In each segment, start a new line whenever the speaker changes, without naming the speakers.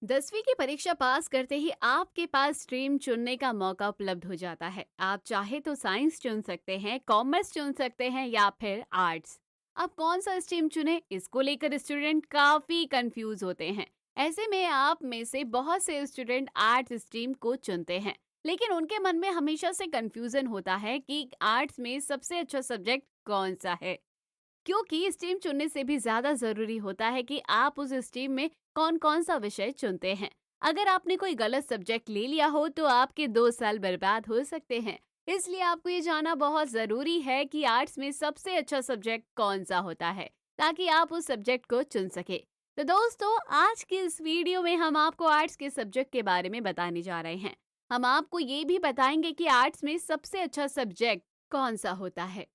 10वीं की परीक्षा पास करते ही आपके पास स्ट्रीम चुनने का मौका उपलब्ध हो जाता है। आप चाहे तो साइंस चुन सकते हैं, कॉमर्स चुन सकते हैं या फिर आर्ट्स। अब कौन सा स्ट्रीम चुने, इसको लेकर स्टूडेंट काफी कंफ्यूज होते हैं। ऐसे में आप में से बहुत से स्टूडेंट आर्ट्स स्ट्रीम को चुनते हैं, लेकिन उनके मन में हमेशा से कंफ्यूजन होता है कि आर्ट्स में सबसे अच्छा सब्जेक्ट कौन सा है। क्योंकि स्ट्रीम चुनने से भी ज्यादा जरूरी होता है कि आप उस स्ट्रीम में कौन कौन सा विषय चुनते हैं। अगर आपने कोई गलत सब्जेक्ट ले लिया हो तो आपके 2 साल बर्बाद हो सकते हैं। इसलिए आपको ये जानना बहुत जरूरी है कि आर्ट्स में सबसे अच्छा सब्जेक्ट कौन सा होता है, ताकि आप उस सब्जेक्ट को चुन सके। तो दोस्तों, आज की इस वीडियो में हम आपको आर्ट्स के सब्जेक्ट के बारे में बताने जा रहे हैं। हम आपको ये भी बताएंगे कि आर्ट्स में सबसे अच्छा सब्जेक्ट कौन सा होता है।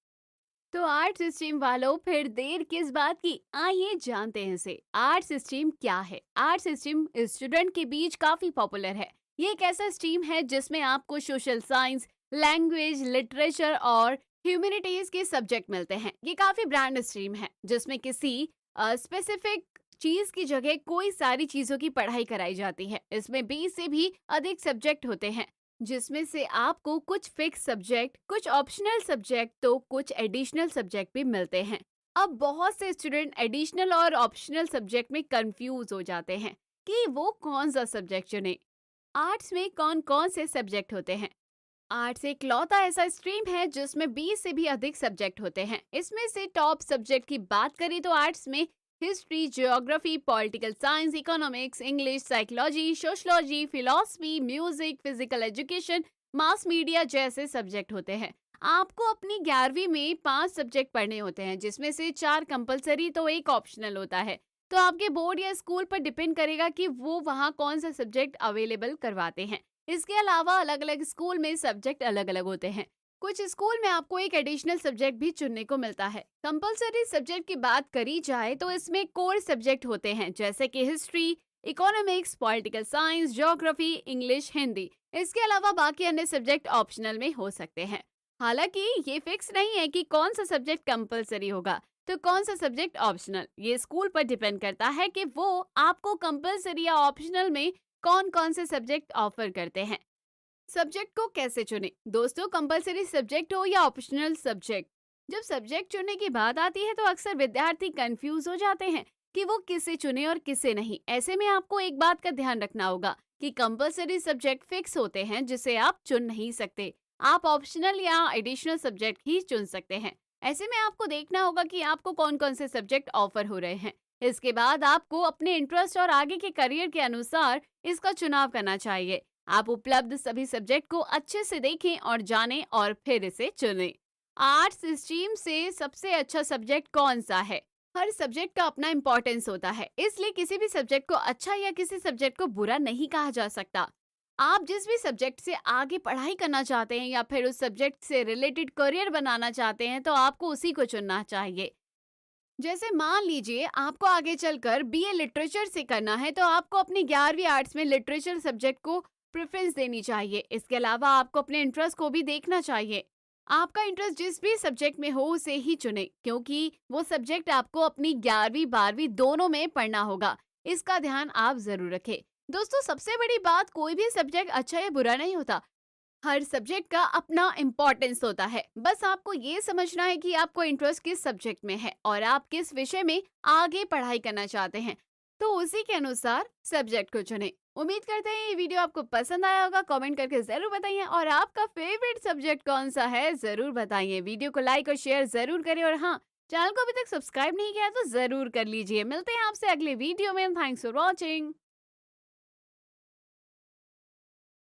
तो आर्ट्स स्ट्रीम वालों, फिर देर किस बात की, आइए जानते हैं इसे। आर्ट्स स्ट्रीम क्या है? आर्ट्स स्ट्रीम स्टूडेंट के बीच काफी पॉपुलर है। ये एक ऐसा स्ट्रीम है जिसमें आपको सोशल साइंस, लैंग्वेज, लिटरेचर और ह्यूमैनिटीज के सब्जेक्ट मिलते हैं। ये काफी ब्रांड स्ट्रीम है जिसमें किसी स्पेसिफिक चीज की जगह कोई सारी चीजों की पढ़ाई कराई जाती है। इसमें 20 से भी अधिक सब्जेक्ट होते हैं, जिसमें से आपको कुछ फिक्स सब्जेक्ट, कुछ ऑप्शनल सब्जेक्ट तो कुछ एडिशनल सब्जेक्ट भी मिलते हैं। अब बहुत से स्टूडेंट एडिशनल और ऑप्शनल सब्जेक्ट में कंफ्यूज हो जाते हैं कि वो कौन सा सब्जेक्ट चुने। आर्ट्स में कौन कौन से सब्जेक्ट होते हैं? आर्ट्स एक लौता ऐसा स्ट्रीम है जिसमें 20 से भी अधिक सब्जेक्ट होते हैं। इसमें से टॉप सब्जेक्ट की बात करें तो आर्ट्स में history, geography, political science, economics, English, psychology, sociology, philosophy, music, physical education, mass media जैसे सब्जेक्ट होते हैं। आपको अपनी 11वीं में 5 सब्जेक्ट पढ़ने होते हैं, जिसमें से 4 कंपलसरी तो एक ऑप्शनल होता है। तो आपके बोर्ड या स्कूल पर डिपेंड करेगा कि वो वहाँ कौन सा सब्जेक्ट अवेलेबल करवाते हैं। इसके अलावा अलग अलग स्कूल में सब्जेक्ट अलग अलग होते हैं। कुछ स्कूल में आपको एक एडिशनल सब्जेक्ट भी चुनने को मिलता है। कंपलसरी सब्जेक्ट की बात करी जाए तो इसमें कोर सब्जेक्ट होते हैं, जैसे कि history, economics, political science, geography, English, Hindi. इसके अलावा बाकी अन्य सब्जेक्ट ऑप्शनल में हो सकते हैं। हालांकि ये फिक्स नहीं है कि कौन सा सब्जेक्ट कंपलसरी होगा तो कौन सा सब्जेक्ट ऑप्शनल। ये स्कूल पर डिपेंड करता है कि वो आपको कंपलसरी या ऑप्शनल में कौन कौन से सब्जेक्ट ऑफर करते हैं। सब्जेक्ट को कैसे चुने? दोस्तों, कंपलसरी सब्जेक्ट हो या ऑप्शनल सब्जेक्ट, जब सब्जेक्ट चुनने की बात आती है तो अक्सर विद्यार्थी कंफ्यूज हो जाते हैं कि वो किसे चुने और किसे नहीं। ऐसे में आपको एक बात का ध्यान रखना होगा कि कंपलसरी सब्जेक्ट फिक्स होते हैं जिसे आप चुन नहीं सकते। आप ऑप्शनल या एडिशनल सब्जेक्ट ही चुन सकते हैं। ऐसे में आपको देखना होगा कि आपको कौन कौन से सब्जेक्ट ऑफर हो रहे हैं। इसके बाद आपको अपने इंटरेस्ट और आगे के करियर के अनुसार इसका चुनाव करना चाहिए। आप उपलब्ध सभी सब्जेक्ट को अच्छे से देखें और जानें और फिर इसे चुनें। आर्ट्स स्ट्रीम से सबसे अच्छा सब्जेक्ट कौन सा है? हर सब्जेक्ट का अपना इम्पोर्टेंस होता है, इसलिए किसी भी सब्जेक्ट को अच्छा या किसी सब्जेक्ट को बुरा नहीं कहा जा सकता। आप जिस भी सब्जेक्ट से आगे पढ़ाई करना चाहते हैं या फिर उस सब्जेक्ट से रिलेटेड करियर बनाना चाहते हैं तो आपको उसी को चुनना चाहिए। जैसे मान लीजिए आपको आगे चलकर बीए लिटरेचर से करना है तो आपको अपनी 11वीं आर्ट्स में लिटरेचर सब्जेक्ट को प्रेफरेंस देनी चाहिए। इसके अलावा आपको अपने इंटरेस्ट को भी देखना चाहिए। आपका इंटरेस्ट जिस भी सब्जेक्ट में हो उसे ही चुने, क्योंकि वो सब्जेक्ट आपको अपनी 11वीं 12वीं दोनों में पढ़ना होगा। इसका ध्यान आप जरूर रखें। दोस्तों, सबसे बड़ी बात, कोई भी सब्जेक्ट अच्छा या बुरा नहीं होता। हर सब्जेक्ट का अपना इम्पोर्टेंस होता है। बस आपको ये समझना है कि आपको इंटरेस्ट किस सब्जेक्ट में है और आप किस विषय में आगे पढ़ाई करना चाहते हैं, तो उसी के अनुसार सब्जेक्ट को चुनें। उम्मीद करते हैं ये वीडियो आपको पसंद आया होगा। कमेंट करके जरूर बताइए और आपका फेवरेट सब्जेक्ट कौन सा है जरूर बताइए। वीडियो को लाइक और शेयर जरूर करें और हाँ, चैनल को अभी तक सब्सक्राइब नहीं किया तो जरूर कर लीजिए। मिलते हैं आपसे अगले वीडियो में। Thanks for watching.